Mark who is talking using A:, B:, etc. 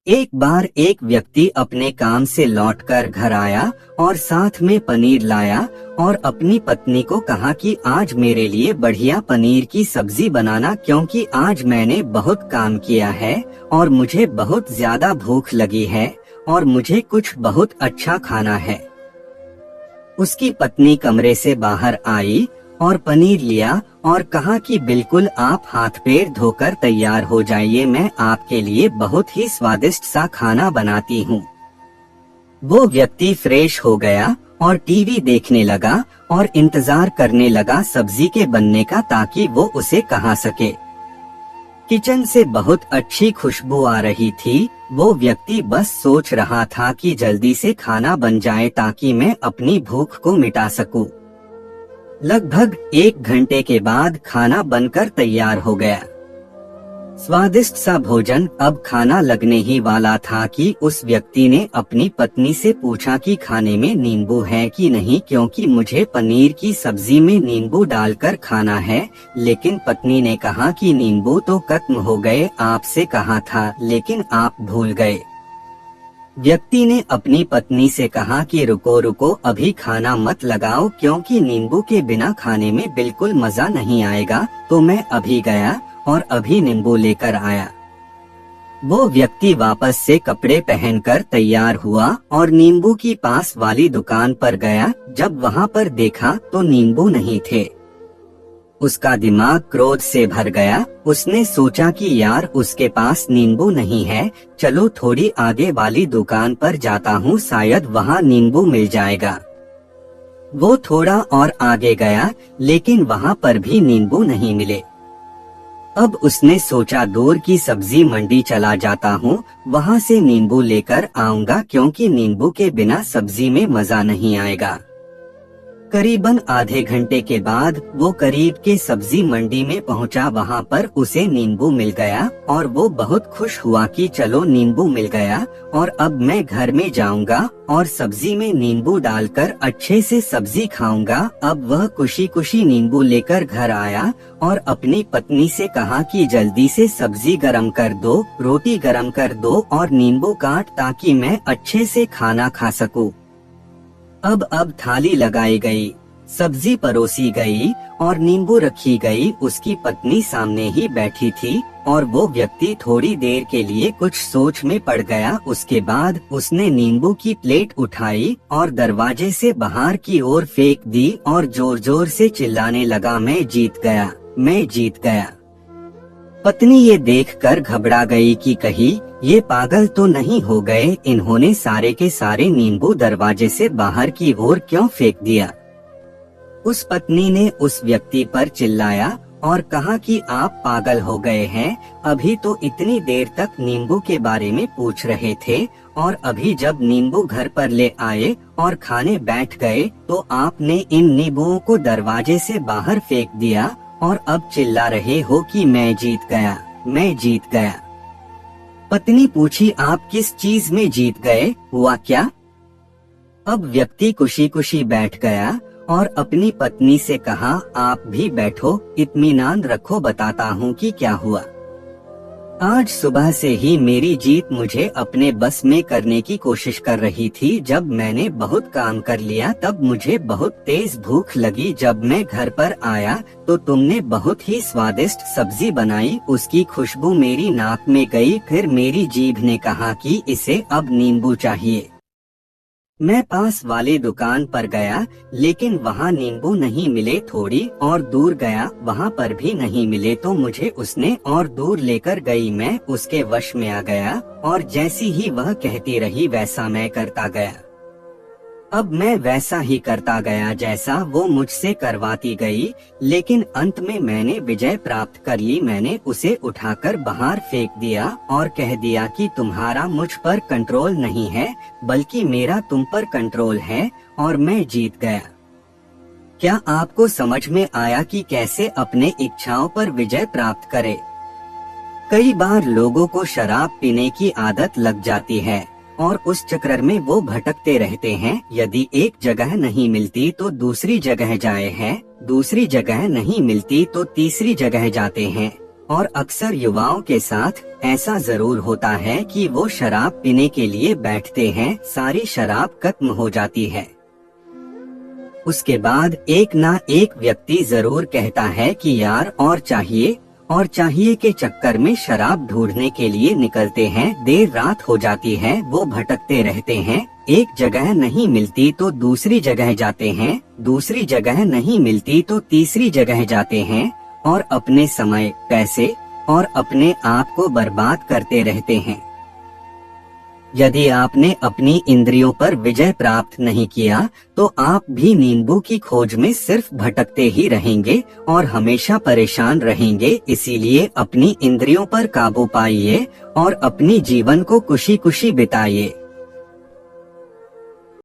A: एक बार एक व्यक्ति अपने काम से लौटकर घर आया और साथ में पनीर लाया और अपनी पत्नी को कहा कि आज मेरे लिए बढ़िया पनीर की सब्जी बनाना, क्योंकि आज मैंने बहुत काम किया है और मुझे बहुत ज्यादा भूख लगी है और मुझे कुछ बहुत अच्छा खाना है। उसकी पत्नी कमरे से बाहर आई और पनीर लिया और कहा कि बिल्कुल आप हाथ पैर धोकर तैयार हो जाइए, मैं आपके लिए बहुत ही स्वादिष्ट सा खाना बनाती हूँ। वो व्यक्ति फ्रेश हो गया और टीवी देखने लगा और इंतजार करने लगा सब्जी के बनने का, ताकि वो उसे खा सके। किचन से बहुत अच्छी खुशबू आ रही थी। वो व्यक्ति बस सोच रहा था कि जल्दी से खाना बन जाए ताकि मैं अपनी भूख को मिटा सकूं। लगभग 1 घंटे के बाद खाना बनकर तैयार हो गया। स्वादिष्ट सा भोजन अब खाना लगने ही वाला था कि उस व्यक्ति ने अपनी पत्नी से पूछा कि खाने में नींबू है कि नहीं, क्योंकि मुझे पनीर की सब्जी में नींबू डालकर खाना है। लेकिन पत्नी ने कहा कि नींबू तो खत्म हो गए, आपसे कहा था लेकिन आप भूल गए। व्यक्ति ने अपनी पत्नी से कहा कि रुको रुको, अभी खाना मत लगाओ, क्योंकि नींबू के बिना खाने में बिल्कुल मजा नहीं आएगा। तो मैं अभी गया और अभी नींबू लेकर आया। वो व्यक्ति वापस से कपड़े पहनकर तैयार हुआ और नींबू की पास वाली दुकान पर गया। जब वहाँ पर देखा तो नींबू नहीं थे। उसका दिमाग क्रोध से भर गया। उसने सोचा कि यार, उसके पास नींबू नहीं है, चलो थोड़ी आगे वाली दुकान पर जाता हूँ, शायद वहाँ नींबू मिल जाएगा। वो थोड़ा और आगे गया, लेकिन वहाँ पर भी नींबू नहीं मिले। अब उसने सोचा दूर की सब्जी मंडी चला जाता हूँ, वहाँ से नींबू लेकर आऊंगा, क्योंकि नींबू के बिना सब्जी में मजा नहीं आएगा। करीबन आधे घंटे के बाद वो करीब के सब्जी मंडी में पहुंचा। वहां पर उसे नींबू मिल गया और वो बहुत खुश हुआ कि चलो नींबू मिल गया और अब मैं घर में जाऊंगा और सब्जी में नींबू डालकर अच्छे से सब्जी खाऊंगा। अब वह खुशी खुशी नींबू लेकर घर आया और अपनी पत्नी से कहा कि जल्दी से सब्जी गरम कर दो, रोटी गरम कर दो और नींबू काट, ताकि मैं अच्छे से खाना खा सकूं। अब थाली लगाई गई, सब्जी परोसी गई और नींबू रखी गई। उसकी पत्नी सामने ही बैठी थी और वो व्यक्ति थोड़ी देर के लिए कुछ सोच में पड़ गया। उसके बाद उसने नींबू की प्लेट उठाई और दरवाजे से बाहर की ओर फेंक दी और जोर जोर से चिल्लाने लगा, मैं जीत गया, मैं जीत गया। पत्नी ये देखकर घबरा गई कि कहीं ये पागल तो नहीं हो गए, इन्होंने सारे के सारे नींबू दरवाजे से बाहर की ओर क्यों फेंक दिया। उस पत्नी ने उस व्यक्ति पर चिल्लाया और कहा कि आप पागल हो गए हैं, अभी तो इतनी देर तक नींबू के बारे में पूछ रहे थे और अभी जब नींबू घर पर ले आए और खाने बैठ गए तो आपने इन नींबुओं को दरवाजे से बाहर फेंक दिया और अब चिल्ला रहे हो कि मैं जीत गया, मैं जीत गया। पत्नी पूछी, आप किस चीज में जीत गए, हुआ क्या? अब व्यक्ति खुशी खुशी बैठ गया और अपनी पत्नी से कहा, आप भी बैठो, इत्मीनान रखो, बताता हूँ कि क्या हुआ। आज सुबह से ही मेरी जीत मुझे अपने बस में करने की कोशिश कर रही थी। जब मैंने बहुत काम कर लिया तब मुझे बहुत तेज भूख लगी। जब मैं घर पर आया तो तुमने बहुत ही स्वादिष्ट सब्जी बनाई, उसकी खुशबू मेरी नाक में गई। फिर मेरी जीभ ने कहा कि इसे अब नींबू चाहिए। मैं पास वाली दुकान पर गया, लेकिन वहाँ नींबू नहीं मिले। थोड़ी और दूर गया, वहाँ पर भी नहीं मिले। तो मुझे उसने और दूर लेकर गई। मैं उसके वश में आ गया और जैसी ही वह कहती रही वैसा मैं करता गया। अब मैं वैसा ही करता गया जैसा वो मुझसे करवाती गई, लेकिन अंत में मैंने विजय प्राप्त कर ली। मैंने उसे उठाकर बाहर फेंक दिया और कह दिया कि तुम्हारा मुझ पर कंट्रोल नहीं है, बल्कि मेरा तुम पर कंट्रोल है और मैं जीत गया। क्या आपको समझ में आया कि कैसे अपने इच्छाओं पर विजय प्राप्त करें? कई बार लोगों को शराब पीने की आदत लग जाती है और उस चक्कर में वो भटकते रहते हैं। यदि एक जगह नहीं मिलती तो दूसरी जगह जाए हैं, दूसरी जगह नहीं मिलती तो तीसरी जगह जाते हैं। और अक्सर युवाओं के साथ ऐसा जरूर होता है कि वो शराब पीने के लिए बैठते हैं, सारी शराब खत्म हो जाती है। उसके बाद एक ना एक व्यक्ति जरूर कहता है कि यार और चाहिए के चक्कर में शराब ढूंढने के लिए निकलते हैं। देर रात हो जाती है, वो भटकते रहते हैं, एक जगह नहीं मिलती तो दूसरी जगह जाते हैं, दूसरी जगह नहीं मिलती तो तीसरी जगह जाते हैं और अपने समय, पैसे और अपने आप को बर्बाद करते रहते हैं। यदि आपने अपनी इंद्रियों पर विजय प्राप्त नहीं किया तो आप भी नींबू की खोज में सिर्फ भटकते ही रहेंगे और हमेशा परेशान रहेंगे। इसीलिए अपनी इंद्रियों पर काबू पाइए और अपनी जीवन को खुशी खुशी बिताइए।